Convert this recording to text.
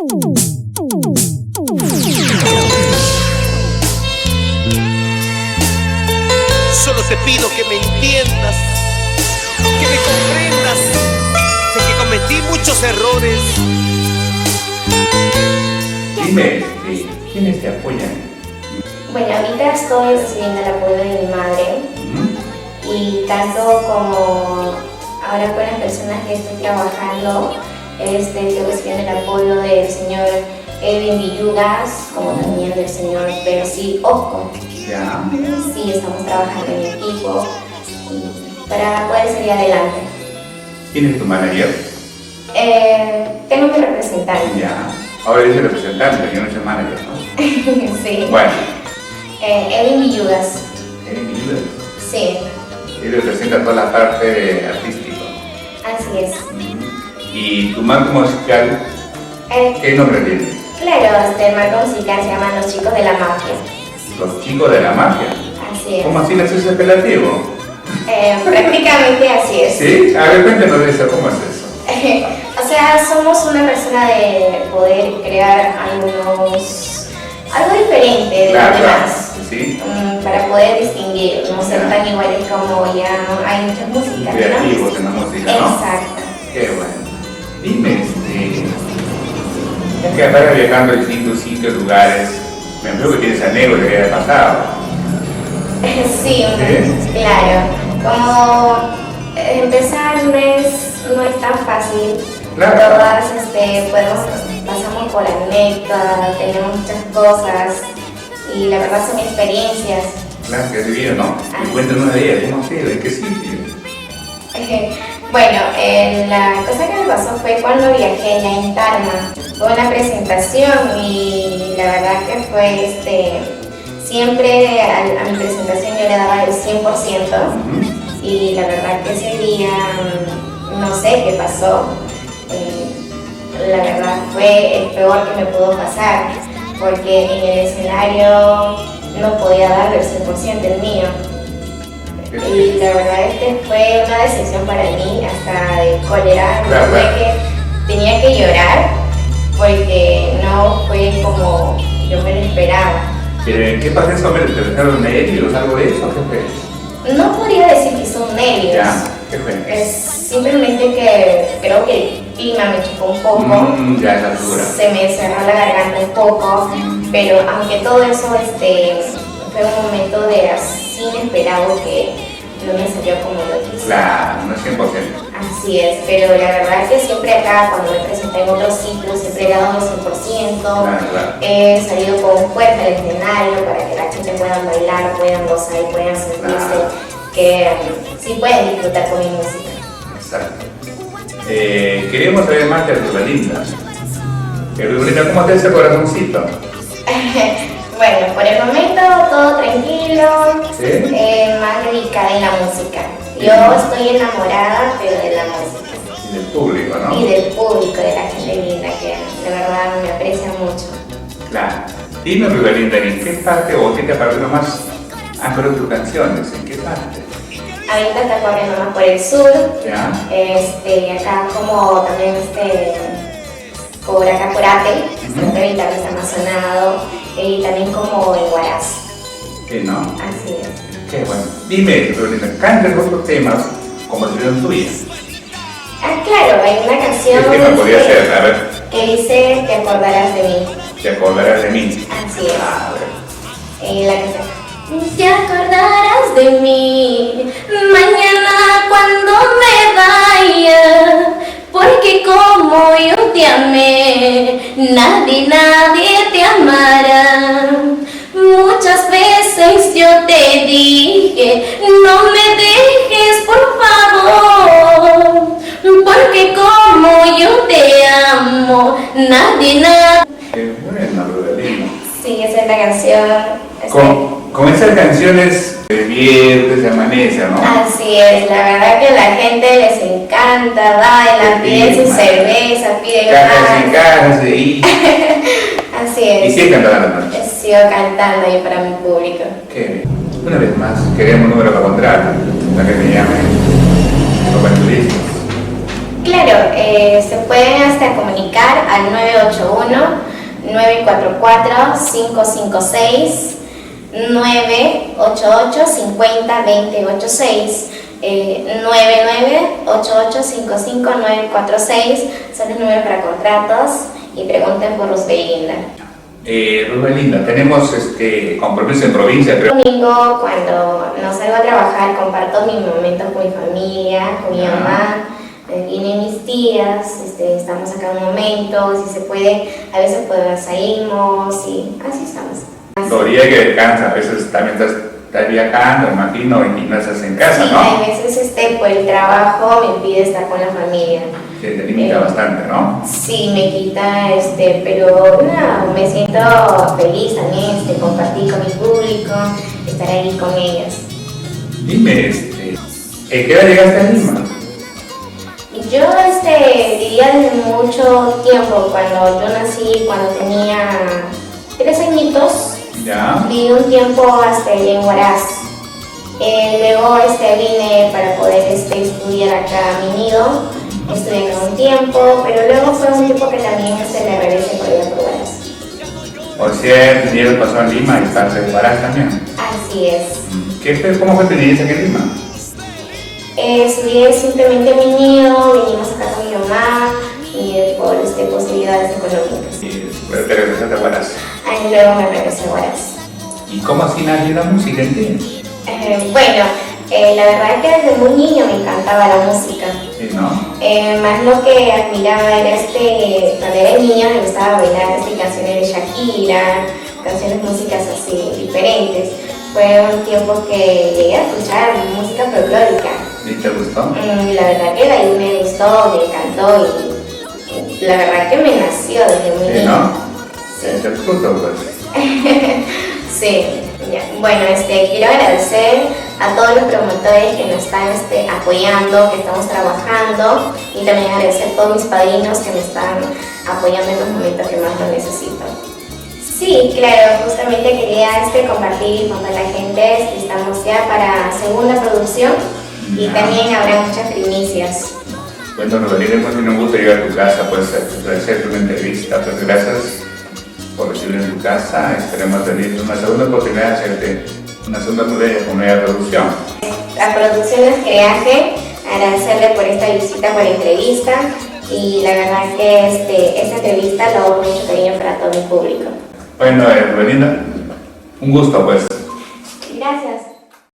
Solo te pido que me entiendas, que me comprendas, de que cometí muchos errores. Dime, ¿quiénes te apoyan? Bueno, ahorita estoy recibiendo el apoyo de mi madre y tanto como ahora con las personas que estoy trabajando, estoy recibiendo el apoyo del señor Edwin Villugas, como también del señor Percy Oco. Ya. Sí, estamos trabajando en equipo y para poder salir adelante. ¿Quién es tu manager? Tengo mi representante. Ya. Ahora dice representante, yo no soy manager, ¿no? Sí. Bueno. Edwin Villugas. Edwin Villugas. Sí. Él representa toda la parte artística. Así es. ¿Y tu marco musical, qué nombre tiene? Claro, el marco musical se llama Los Chicos de la Mafia. Los Chicos de la Mafia. Así es. ¿Cómo así le haces apelativo? Prácticamente así es. ¿Sí? A ver, cuéntanos de eso, ¿cómo es eso? O sea, somos una persona de poder crear algo diferente de los demás. ¿Sí? Para poder distinguir, no ser tan iguales como ya hay muchas músicas. Creativos ¿no? en la música, ¿no? Exacto. Qué bueno. Dime, es que andar viajando a distintos sitios, lugares, me imagino que tienes anécdotas que haya pasado. Sí, claro. Como empezar no es tan fácil. Claro. Todas pasamos por anécdotas, tenemos muchas cosas y la verdad son experiencias. Claro, que es divino, ¿no? Y cuéntanos una de ellas, ¿cómo ha sido? ¿En qué sitio? Bueno, la cosa que me pasó fue cuando viajé ya en Tarma. Fue una presentación y la verdad que fue siempre a mi presentación yo le daba el 100%. Y la verdad que ese día no sé qué pasó. La verdad fue el peor que me pudo pasar porque en el escenario no podía darle el 100% el mío. Y la verdad fue una decepción para mí, hasta de cólera. Claro. Tenía que llorar porque no fue como yo me lo esperaba. ¿Pero qué pasó eso? ¿Te dejaron nervios, algo de eso? ¿Qué fue? No podría decir que son nervios. Ya, ¿qué fue? Es simplemente que creo que el clima me chocó un poco. Ya es altura. Se me cerró la garganta un poco, pero aunque todo eso fue un momento de así inesperado que no me salió como lo quise. Claro, no es 100%. Así es, pero la verdad es que siempre acá cuando me presenté en otros sitios siempre he dado el 100%. Claro. He salido con fuerza al escenario para que la gente pueda bailar, puedan gozar y puedan sentirse que sí pueden disfrutar con mi música. Exacto. Queremos saber más de Rubelinda. Rubelinda, ¿cómo te hace el corazoncito? Bueno, por el momento todo tranquilo, ¿Sí? más dedicada en la música. Yo estoy enamorada, pero de la música. Y del público, ¿no? Y del público, de la gente linda, que de verdad me aprecia mucho. Claro. Dime, Rubelinda, ¿en qué parte o qué te pareció más amplio tus canciones? ¿En qué parte? Ahorita está corriendo más por el sur, ¿Ya? acá como también por acá por Ate, también está Amazonado, y también como en Huaraz. ¿Qué no? Así es. Qué bueno. Dime, Rubelinda, ¿cantas otros temas como si fueran tuyas? Claro, hay una canción ¿Qué tema podría ser? A ver. que dice Te acordarás de mí. Te acordarás de mí. Así es. A ver. La canción. Te acordarás de mí mañana cuando me vaya, porque como yo te amé, nadie te amará. Muchas veces yo te dije, no me dejes por favor, porque como yo te amo, nadie. Qué buena, Rubelinda. Sí, esa es la canción. Con esas canciones se divierte, se amanece, ¿no? Así es, la verdad que a la gente les encanta, bailan, piden su cerveza, piden cajas y más. cajas y Así y es. sigue cantando la noche. Sigo cantando ahí para mi público. Qué bien. Una vez más, queremos un número para contratar, para que te llamen los turistas. Claro, se pueden hasta comunicar al 981-944-556, 988-50-2086, 9988-55-946, son los números para contratos y pregunten por Rusbelinda. Rusbelinda, tenemos compromiso en provincia, creo. Domingo, cuando no salgo a trabajar, comparto mis momentos con mi familia, con mi mamá. Vienen mis tías, estamos acá un momento, si se puede, a veces pues salimos y así estamos. Los días que descansas, a veces también estás viajando, imagino, y no estás en casa, sí, ¿no? A veces por el trabajo me impide estar con la familia. Sí, te limita bastante, ¿no? Sí, me quita, pero no, me siento feliz también, compartir con mi público, estar ahí con ellos. Dime, ¿en qué hora llegaste a Lima? Yo diría desde mucho tiempo, cuando yo nací, cuando tenía 3 añitos, ¿Ya? viví un tiempo en Huaraz. Luego vine para poder estudiar acá a mi nido, estudié acá un tiempo, pero luego fue un tiempo que también me regresé por allá por Huaraz. O sea, tu niñez pasó en Lima y parte de Huaraz también. Así es. ¿Cómo fue tu niñez aquí en Lima? Estudié simplemente mi nido, vinimos acá con mi mamá y por posibilidades económicas. Y después te regresaste a Huaraz. Ahí luego me regresé a Huaraz. ¿Y cómo así nació la música en ti? Bueno, la verdad es que desde muy niño me encantaba la música. Sí, ¿no? Más lo que admiraba era cuando era niña me gustaba bailar canciones de Shakira, canciones, músicas así diferentes. Fue un tiempo que llegué a escuchar música folclórica. ¿Y te gustó? La verdad que de ahí me gustó, me encantó y la verdad que me nació desde muy Sí, niña. ¿no? Sí. Es el fruto, pues. Sí, ya. Bueno, quiero agradecer a todos los promotores que nos están apoyando, que estamos trabajando, y también agradecer a todos mis padrinos que me están apoyando en los momentos que más lo necesito. Sí, claro, justamente quería compartir con toda la gente, estamos ya para segunda producción y también habrá muchas primicias. Bueno, Rusbelinda, hemos tenido un gusto llegar a tu casa, pues hacerte una entrevista, pues gracias por recibirme en tu casa. Esperemos tener una segunda oportunidad de hacerte una segunda nueva producción. La producción es Creaje, agradecerle por esta visita, por la entrevista, y la verdad que esta entrevista lo hago con mucho cariño para todo mi público. Bueno, Rusbelinda, un gusto, pues.